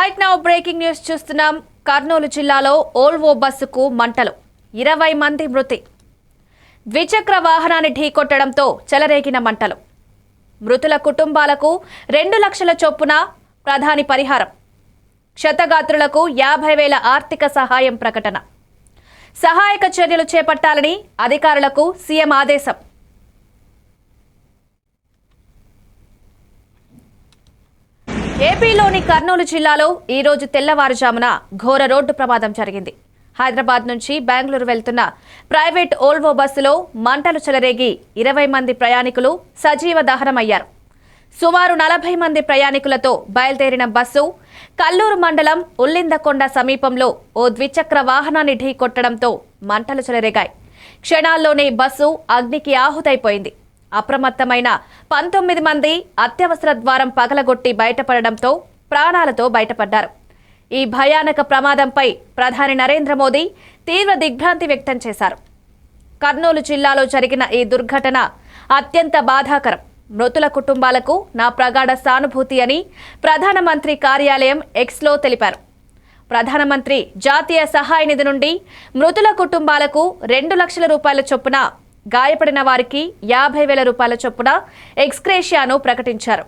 Right now breaking news చూస్తున్నాం. కర్నూలు జిల్లాలో Volvo బస్సుకు మంటలు, 20 మంది మృతి. ద్విచక్ర వాహనాన్ని ఢీకొట్టడంతో చెలరేగిన మంటలు. మృతుల కుటుంబాలకు 2 లక్షల చొప్పున ప్రధాని పరిహారం. క్షతగాత్రులకు 50,000 ఆర్థిక సహాయం ప్రకటన. సహాయక చర్యలు చేపట్టాలని అధికారులకు సీఎం ఆదేశం. ఏపీలోని కర్నూలు జిల్లాలో ఈ రోజు తెల్లవారుజామున ఘోర రోడ్డు ప్రమాదం జరిగింది. హైదరాబాద్ నుంచి బెంగళూరు వెళ్తున్న ప్రైవేట్ ఓల్వో బస్సులో మంటలు చెలరేగి 20 మంది ప్రయాణికులు సజీవ దహనమయ్యారు. సుమారు 40 మంది ప్రయాణికులతో బయలుదేరిన బస్సు కల్లూరు మండలం ఉల్లిందకొండ సమీపంలో ఓ ద్విచక్ర వాహనాన్ని ఢీకొట్టడంతో మంటలు చెలరేగాయి. క్షణాల్లోనే బస్సు అగ్నికి ఆహుతైపోయింది. అప్రమత్తమైన 19 మంది అత్యవసర ద్వారం పగలగొట్టి బయటపడడంతో ప్రాణాలతో బయటపడ్డారు. ఈ భయానక ప్రమాదంపై ప్రధాని నరేంద్ర మోదీ తీవ్ర దిగ్భ్రాంతి వ్యక్తం చేశారు. కర్నూలు జిల్లాలో జరిగిన ఈ దుర్ఘటన అత్యంత బాధాకరం. మృతుల కుటుంబాలకు నా ప్రగాఢ సానుభూతి అని ప్రధానమంత్రి కార్యాలయం ఎక్స్లో తెలిపారు. ప్రధానమంత్రి జాతీయ సహాయ నిధి నుండి మృతుల కుటుంబాలకు 2 లక్షల రూపాయల చొప్పున, గాయపడిన వారికి 50,000 రూపాయల చొప్పున ఎక్స్గ్రేషియాను ప్రకటించారు.